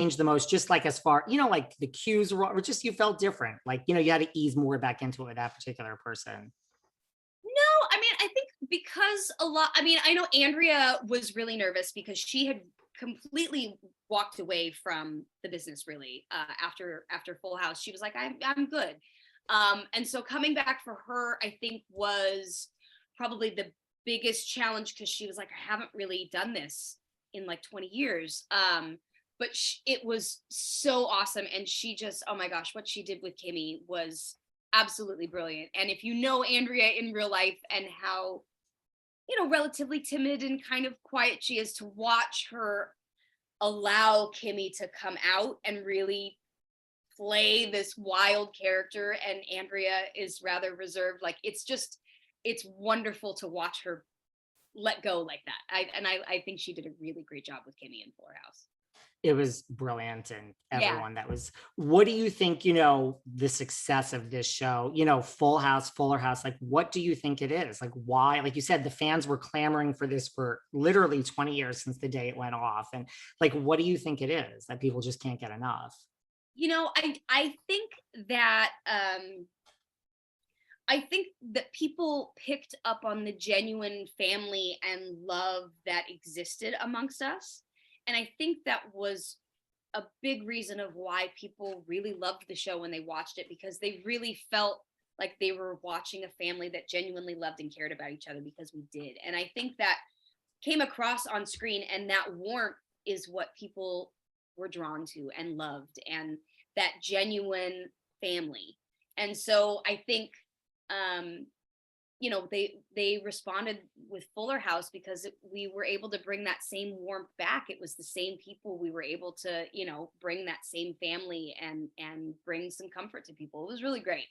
changed the most, just like as far, like the cues were, or just you felt different, like, you had to ease more back into it with that particular person? No, I mean, I think because I know Andrea was really nervous because she had completely walked away from the business really after Full House. She was like, I'm good. And so coming back for her, I think was probably the biggest challenge because she was like, I haven't really done this in like 20 years. But it was so awesome. And she just, oh my gosh, what she did with Kimmy was absolutely brilliant. And if you know Andrea in real life and how, relatively timid and kind of quiet she is, to watch her allow Kimmy to come out and really play this wild character, and Andrea is rather reserved, like it's wonderful to watch her let go like that. I think she did a really great job with Kimmy in Fuller House. It was brilliant, and Yeah. everyone that was, what do you think, the success of this show, Full House, Fuller House, like, what do you think it is? Like, why, like you said, the fans were clamoring for this for literally 20 years since the day it went off. And like, what do you think it is that people just can't get enough? I think that people picked up on the genuine family and love that existed amongst us. And I think that was a big reason of why people really loved the show when they watched it, because they really felt like they were watching a family that genuinely loved and cared about each other, because we did. And I think that came across on screen, and that warmth is what people were drawn to and loved, and that genuine family. And so I think they responded with Fuller House because we were able to bring that same warmth back. It was the same people. We were able to, bring that same family and bring some comfort to people. It was really great.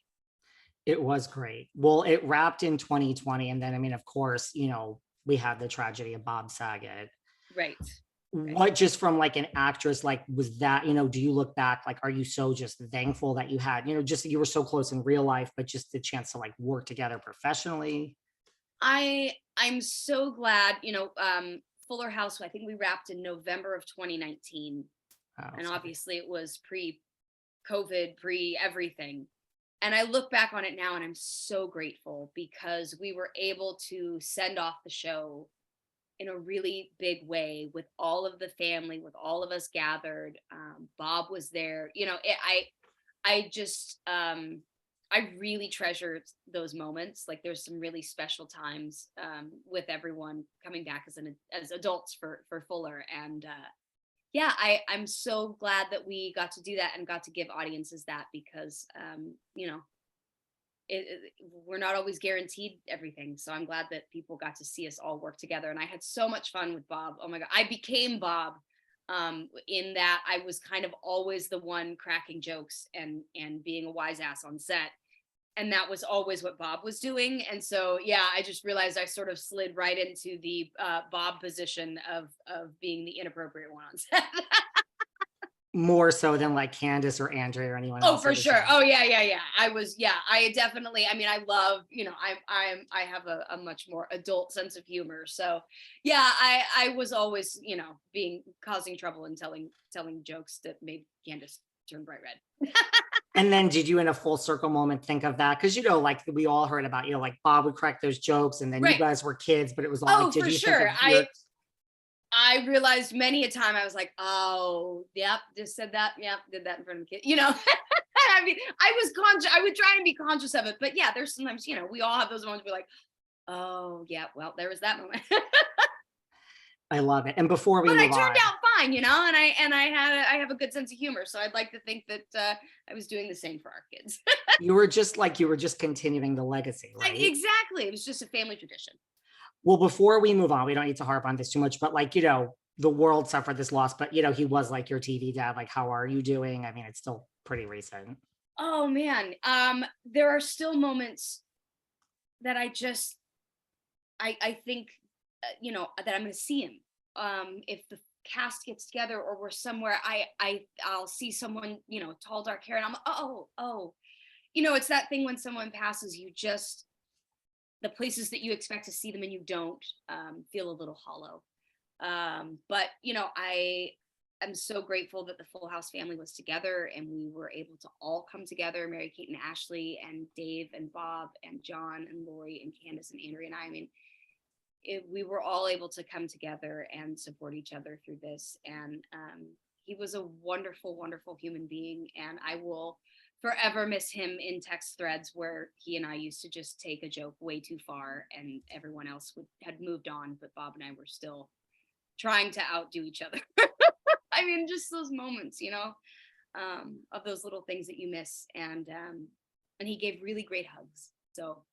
It was great. Well, it wrapped in 2020. And then, I mean, of course, we had the tragedy of Bob Saget. Right. What, just from like an actress, like, was that, do you look back, like, are you so just thankful that you had, just that you were so close in real life, but just the chance to like work together professionally? I'm so glad, Fuller House, I think we wrapped in November of 2019. Oh, And sorry. obviously it was pre-COVID, pre-everything. And I look back on it now and I'm so grateful because we were able to send off the show in a really big way with all of the family, with all of us gathered. Bob was there. I just, I really treasure those moments. Like, there's some really special times with everyone coming back as adults for Fuller. And yeah, I'm so glad that we got to do that and got to give audiences that, because we're not always guaranteed everything. So I'm glad that people got to see us all work together. And I had so much fun with Bob. Oh my God. I became Bob in that I was kind of always the one cracking jokes and being a wise ass on set. And that was always what Bob was doing. And so, yeah, I just realized I sort of slid right into the Bob position of being the inappropriate one on set. More so than like Candiace or Andrea or anyone Oh, else for at the sure. show. Oh, yeah. I definitely, I mean, I love, I have a much more adult sense of humor. So yeah, I was always, causing trouble and telling jokes that made Candiace turn bright red. And then did you, in a full circle moment, think of that? Because, like, we all heard about, like, Bob would crack those jokes, and then you Right. guys were kids, but it was all Oh, like, did for you think sure. of your... I realized many a time I was like, oh, yep, just said that. Yep, did that in front of the kid. I mean, I would try and be conscious of it. But yeah, there's sometimes, we all have those moments where we're like, oh, yeah, well, there was that moment. I love it. And before we But I move turned on, out fine, and I have a good sense of humor. So I'd like to think that I was doing the same for our kids. you were just continuing the legacy, right? Exactly. It was just a family tradition. Well, before we move on, we don't need to harp on this too much, but like, the world suffered this loss, but he was like your TV dad. Like, how are you doing? I mean, it's still pretty recent. Oh man. There are still moments that I think, that I'm going to see him. If the cast gets together or we're somewhere, I'll see someone, tall, dark hair, and I'm, oh, it's that thing when someone passes, the places that you expect to see them and you don't, feel a little hollow. But I'm so grateful that the Full House family was together and we were able to all come together, Mary-Kate and Ashley and Dave and Bob and John and Lori and Candiace and Andrea and I. I mean, we were all able to come together and support each other through this. And he was a wonderful, wonderful human being. And I will forever miss him in text threads where he and I used to just take a joke way too far and everyone else had moved on, but Bob and I were still trying to outdo each other. I mean, just those moments, you know, of those little things that you miss. And he gave really great hugs. So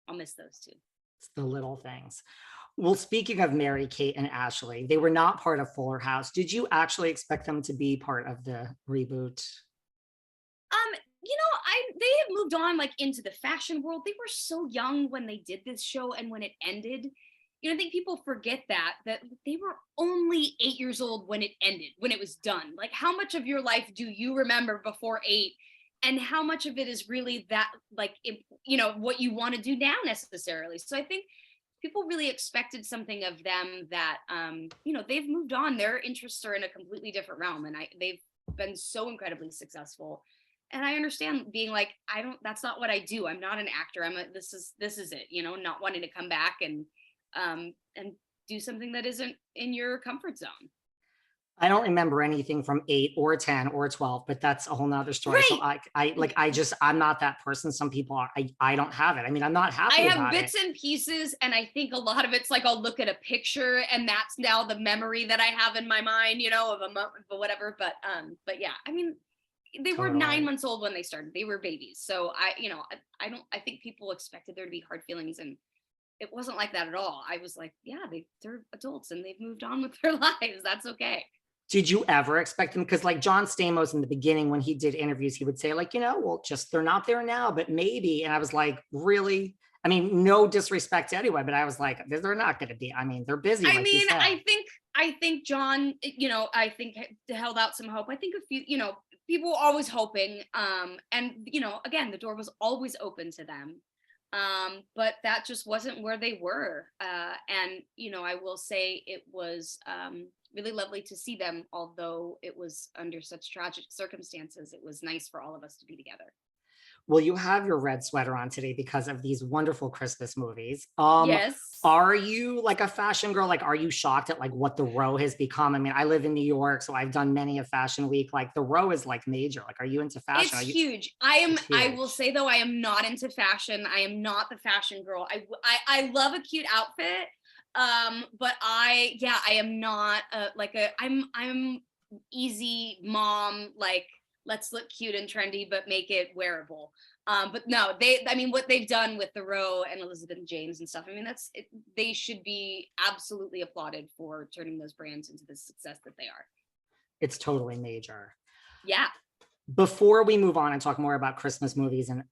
I'll miss those too. It's the little things. Well, speaking of Mary-Kate and Ashley, they were not part of Fuller House. Did you actually expect them to be part of the reboot? You know, they had moved on like into the fashion world. They were so young when they did this show and when it ended. You know, I think people forget that they were only 8 years old when it ended, when it was done. Like, how much of your life do you remember before 8? And how much of it is really that, like, you know, what you want to do now necessarily. So I think people really expected something of them that, you know, they've moved on. Their interests are in a completely different realm. And they've been so incredibly successful. And I understand being like, that's not what I do. I'm not an actor. This is it, you know, not wanting to come back and do something that isn't in your comfort zone. I don't remember anything from 8 or 10 or 12, but that's a whole nother story. Right. So I'm not that person. Some people are, I don't have it. I mean, I'm not happy about it. I have bits and pieces. And I think a lot of it's like, I'll look at a picture and that's now the memory that I have in my mind, you know, of a month, but whatever. But yeah, I mean, they were 9 months old when they started. They were babies. So I think people expected there to be hard feelings, and it wasn't like that at all. I was like, yeah, they're adults and they've moved on with their lives. That's okay. Did you ever expect them? Because like John Stamos in the beginning, when he did interviews, he would say like, you know, well, just they're not there now, but maybe. And I was like, really? I mean, no disrespect to anyone, but I was like, they're not going to be. I mean, they're busy. I mean, I think John, you know, I think held out some hope. I think a few, you know, people were always hoping. And, you know, again, the door was always open to them. But that just wasn't where they were. And, you know, I will say it was really lovely to see them, although it was under such tragic circumstances. It was nice for all of us to be together. Well, you have your red sweater on today because of these wonderful Christmas movies. Yes. Are you like a fashion girl? Like, are you shocked at like what the Row has become? I mean, I live in New York, so I've done many a fashion week. Like the Row is like major. Like, are you into fashion? It's huge. I will say though, I am not into fashion. I am not the fashion girl. I love a cute outfit. But I am not I'm easy mom, like, let's look cute and trendy, but make it wearable. But no, what they've done with the Row and Elizabeth and James and stuff, I mean, they should be absolutely applauded for turning those brands into the success that they are. It's totally major. Yeah. Before we move on and talk more about Christmas movies and